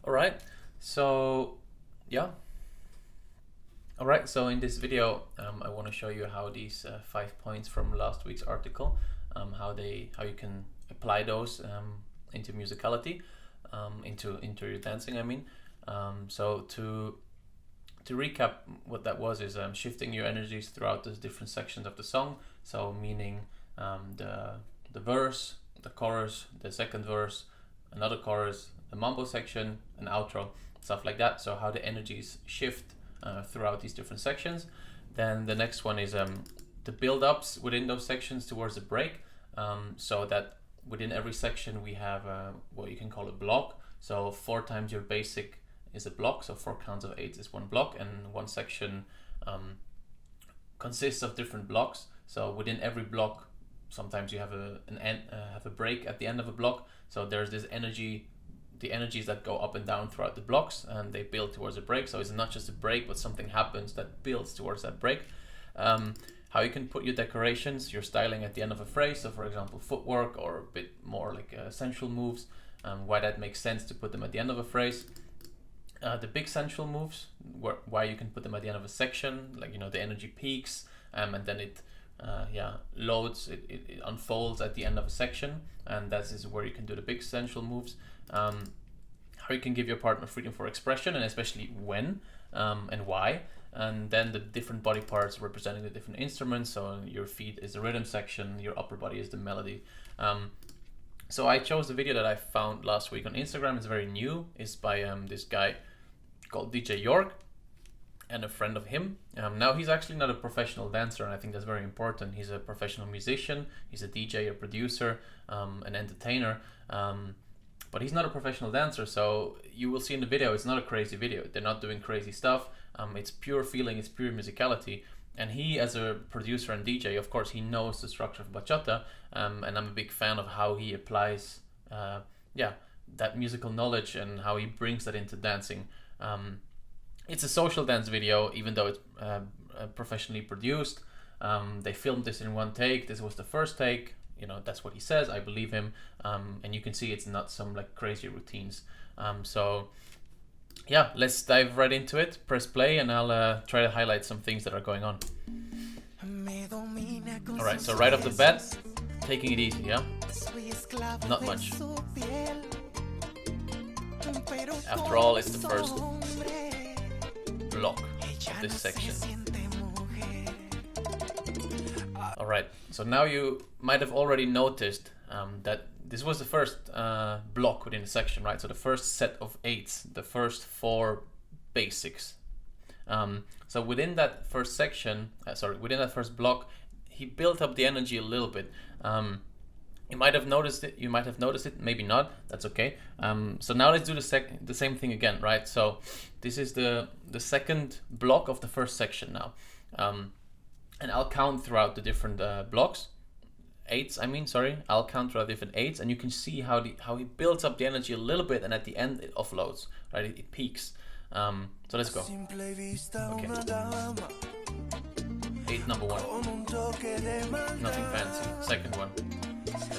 All right, so yeah. All right, so in this video, I want to show you how these 5 points from last week's article, how you can apply those into musicality, into your dancing. I mean, so to recap, what that was is shifting your energies throughout the different sections of the song. So meaning the verse, the chorus, the second verse, another chorus, the mambo section, an outro, stuff like that. So how the energies shift throughout these different sections. Then the next one is the build-ups within those sections towards the break, so that within every section we have what you can call a block. So 4 times your basic is a block, so 4 counts of 8 is one block, and one section consists of different blocks. So within every block, sometimes you have a break at the end of a block. So there's this energy, the energies that go up and down throughout the blocks, and they build towards a break. So it's not just a break, but something happens that builds towards that break. How you can put your decorations, your styling at the end of a phrase. So for example, footwork or a bit more like sensual moves. Why that makes sense to put them at the end of a phrase. The big sensual moves, why you can put them at the end of a section, like, you know, the energy peaks, and then it loads, it unfolds at the end of a section, and that is where you can do the big sensual moves. How you can give your partner freedom for expression, and especially when and why. And then the different body parts representing the different instruments. So your feet is the rhythm section, your upper body is the melody. So I chose the video that I found last week on Instagram. It's very new. It's by this guy called DJ York and a friend of him. Now he's actually not a professional dancer, and I think that's very important. He's a professional musician. He's a DJ, a producer, an entertainer. But he's not a professional dancer, so you will see in the video, it's not a crazy video. They're not doing crazy stuff. It's pure feeling, it's pure musicality. And he, as a producer and DJ, of course, he knows the structure of bachata, and I'm a big fan of how he applies, that musical knowledge and how he brings that into dancing. It's a social dance video, even though it's professionally produced. They filmed this in one take. This was the first take. You know, that's what he says. I believe him. And you can see it's not some like crazy routines. So yeah, let's dive right into it. Press play, and I'll try to highlight some things that are going on. All right, so right off the bat, taking it easy, yeah? Not much. After all, it's the first block of this section. All right, so now you might have already noticed that this was the first block within the section, right? So the first set of 8s, the first 4 basics. So within that first section, within that first block, he built up the energy a little bit. You might have noticed it, maybe not, that's okay. So now let's do the same thing again, right? So this is the second block of the first section now. And I'll count throughout the different blocks. 8s, I'll count throughout different 8s, and you can see how he builds up the energy a little bit, and at the end it offloads, right? It peaks. So let's go. Okay. 8 number 1. Nothing fancy. Second one.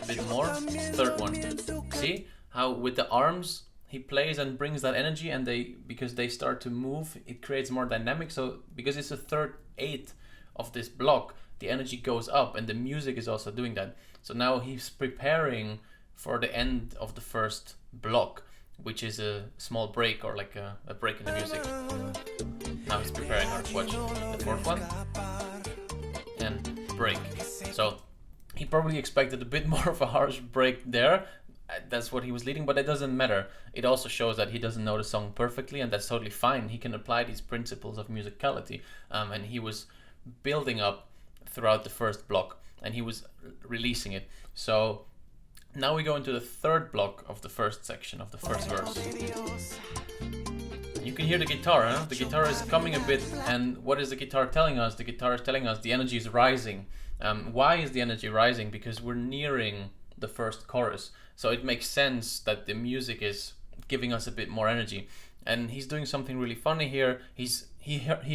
A bit more. Third one. See how with the arms he plays and brings that energy, and because they start to move, it creates more dynamic. So because it's the third 8 of this block, the energy goes up, and the music is also doing that. So now he's preparing for the end of the first block, which is a small break, or like a break in the music. Now he's preparing our watch the fourth one and break. So he probably expected a bit more of a harsh break there. That's what he was leading, but it doesn't matter. It also shows that he doesn't know the song perfectly, and that's totally fine. He can apply these principles of musicality, and he was building up throughout the first block, and he was releasing it. So now we go into the third block of the first section of the first verse. You can hear the guitar, huh? The guitar is coming a bit, and what is the guitar telling us? The guitar is telling us the energy is rising. Why is the energy rising? Because we're nearing the first chorus, so it makes sense that the music is giving us a bit more energy. And he's doing something really funny here. He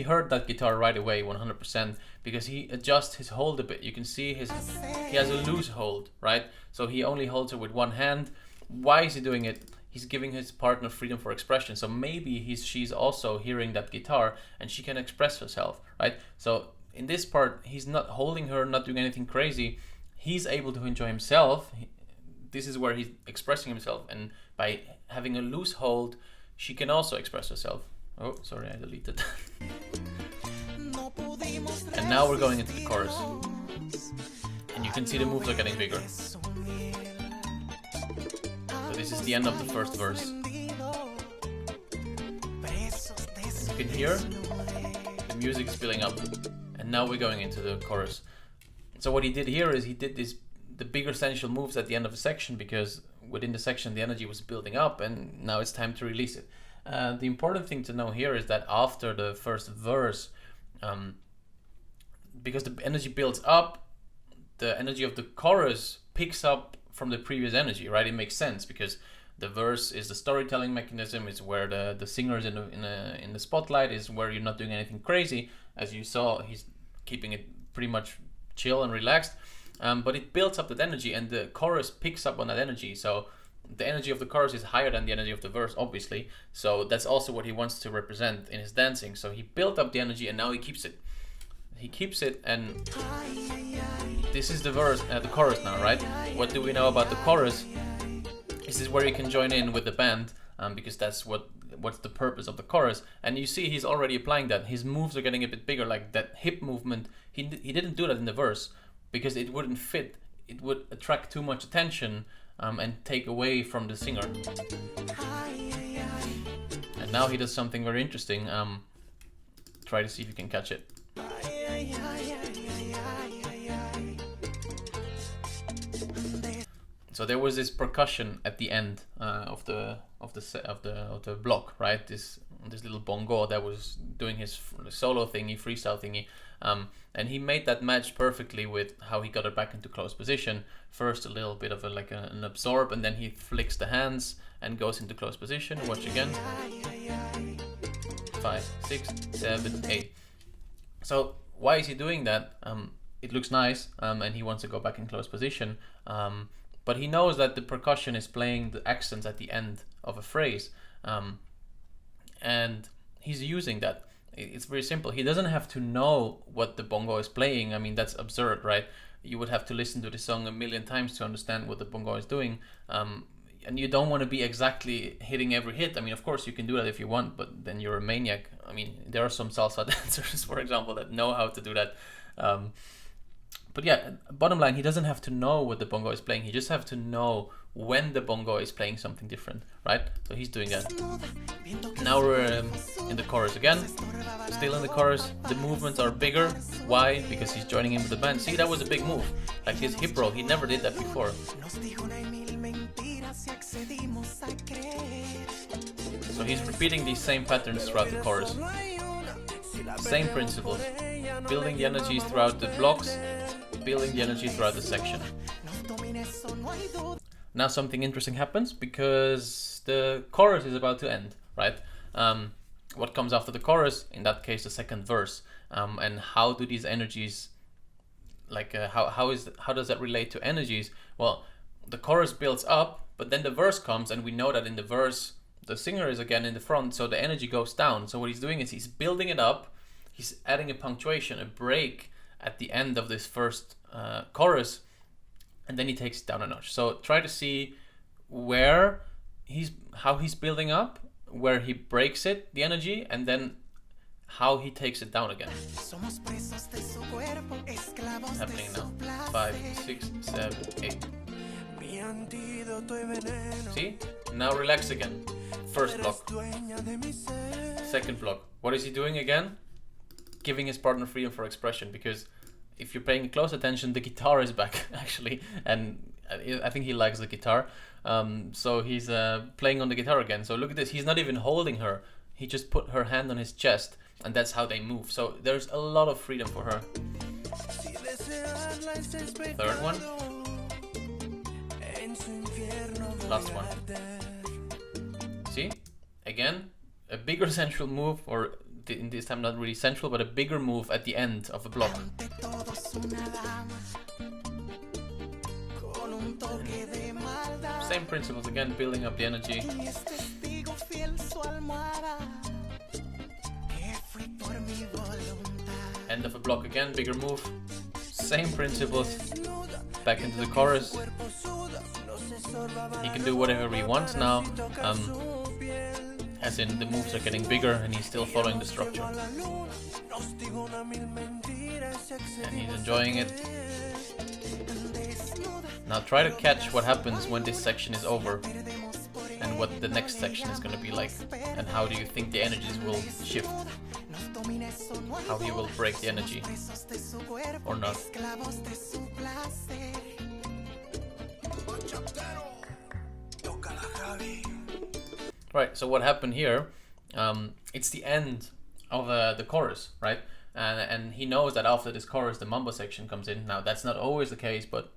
heard that guitar right away, 100%, because he adjusts his hold a bit. You can see he has a loose hold, right? So he only holds it with one hand. Why is he doing it? he's giving his partner freedom for expression. So maybe she's also hearing that guitar and she can express herself, right? So in this part, he's not holding her, not doing anything crazy. He's able to enjoy himself. This is where he's expressing himself, and by having a loose hold, she can also express herself. Oh, sorry, I deleted. And now we're going into the chorus. And you can see the moves are getting bigger. So this is the end of the first verse. You can hear the music is building up. And now we're going into the chorus. So what he did here is he did the bigger sensual moves at the end of the section, because within the section the energy was building up and now it's time to release it. The important thing to know here is that after the first verse, because the energy builds up, the energy of the chorus picks up from the previous energy, right? It makes sense because the verse is the storytelling mechanism. It's where the singer is in the spotlight, is where you're not doing anything crazy. As you saw, he's keeping it pretty much chill and relaxed, but it builds up that energy, and the chorus picks up on that energy. So the energy of the chorus is higher than the energy of the verse, obviously. So that's also what he wants to represent in his dancing. So he built up the energy and now he keeps it. He keeps it, and this is the verse, the chorus now, right? What do we know about the chorus? This is where you can join in with the band, because that's what's the purpose of the chorus. And you see he's already applying that. His moves are getting a bit bigger, like that hip movement. He didn't do that in the verse because it wouldn't fit. It would attract too much attention and take away from the singer. And now he does something very interesting. Try to see if you can catch it. So there was this percussion at the end of the block, right? This little bongo that was doing his solo thingy, freestyle thingy, and he made that match perfectly with how he got it back into close position. First a little bit of an absorb, and then he flicks the hands and goes into close position. Watch again. 5, 6, 7, 8. So why is he doing that? It looks nice, and he wants to go back in close position. But he knows that the percussion is playing the accents at the end of a phrase. And he's using that. It's very simple. He doesn't have to know what the bongo is playing. I mean, that's absurd, right? You would have to listen to the song a million times to understand what the bongo is doing. And you don't want to be exactly hitting every hit. I mean, of course, you can do that if you want, but then you're a maniac. I mean, there are some salsa dancers, for example, that know how to do that. But yeah, bottom line, he doesn't have to know what the bongo is playing. He just have to know when the bongo is playing something different, right? So he's doing that. Now we're in the chorus again. Still in the chorus. The movements are bigger. Why? Because he's joining in with the band. See, that was a big move. Like this hip roll, he never did that before. So he's repeating these same patterns throughout the chorus. Same principles. Building the energies throughout the blocks, building the energy throughout the section. Now something interesting happens because the chorus is about to end, right? What comes after the chorus? In that case, the second verse. And how do these energies, how does that relate to energies? Well, the chorus builds up, but then the verse comes, and we know that in the verse, the singer is again in the front, so the energy goes down. So what he's doing is he's building it up. He's adding a punctuation, a break at the end of this first chorus, and then he takes it down a notch. So try to see how he's building up, where he breaks it, the energy, and then how he takes it down again. Happening now. 5, 6, 7, 8. See? Now relax again. First block. Second block. What is he doing again? Giving his partner freedom for expression, because if you're paying close attention, the guitar is back actually, and I think he likes the guitar. So he's playing on the guitar again. So look at this, he's not even holding her. He just put her hand on his chest, and that's how they move. So there's a lot of freedom for her. Third one. Last one. See? Again, a bigger central move, or in this time not really central, but a bigger move at the end of a block. Same principles again, building up the energy. End of a block again, bigger move. Same principles. Back into the chorus. He can do whatever he wants now. As in the moves are getting bigger and he's still following the structure. And he's enjoying it. Now try to catch what happens when this section is over and what the next section is going to be like, and how do you think the energies will shift, how he will break the energy or not. Right, so what happened here, it's the end of the chorus, right? And he knows that after this chorus the mambo section comes in. Now that's not always the case, but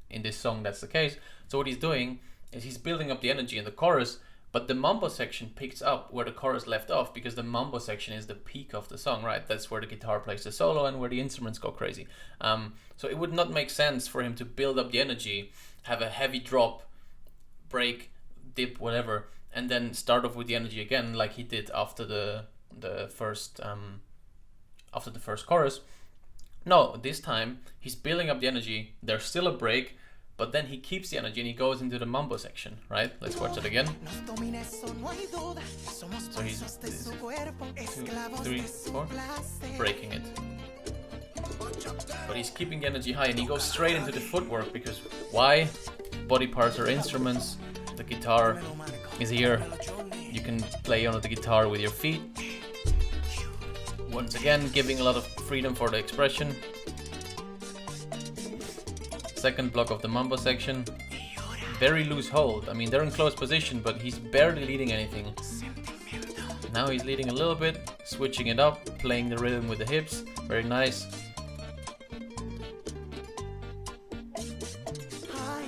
in this song that's the case. So what he's doing is he's building up the energy in the chorus, but the mambo section picks up where the chorus left off, because the mambo section is the peak of the song, right? That's where the guitar plays the solo and where the instruments go crazy. So it would not make sense for him to build up the energy, have a heavy drop, break, dip, whatever, and then start off with the energy again like he did after the first chorus. No, this time he's building up the energy. There's still a break, but then he keeps the energy and he goes into the mambo section, right? Let's watch it again. So he's 2, 3, 4, breaking it. But he's keeping the energy high and he goes straight into the footwork, because why? Body parts are instruments. The guitar is here. You can play on the guitar with your feet. Once again, giving a lot of freedom for the expression. Second block of the mambo section. Very loose hold. I mean, they're in close position, but he's barely leading anything. Now he's leading a little bit, switching it up, playing the rhythm with the hips. Very nice.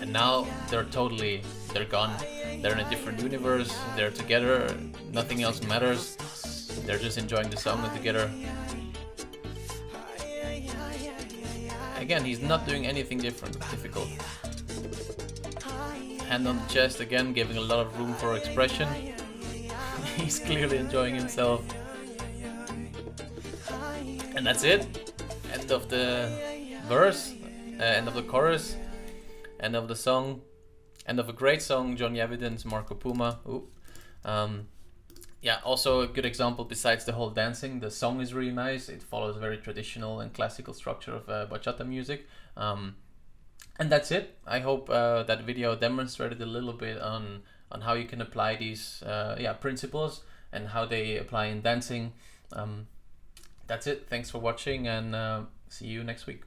And now they're gone. They're in a different universe. They're together. Nothing else matters. They're just enjoying the song together. Again, he's not doing anything difficult. Hand on the chest again, giving a lot of room for expression. He's clearly enjoying himself. And that's it. End of the verse, end of the chorus, end of the song, end of a great song, Johnny Evidence, Marco Puma. Yeah, also a good example besides the whole dancing. The song is really nice. It follows a very traditional and classical structure of bachata music. And that's it. I hope that video demonstrated a little bit on how you can apply these principles and how they apply in dancing. That's it. Thanks for watching, and see you next week.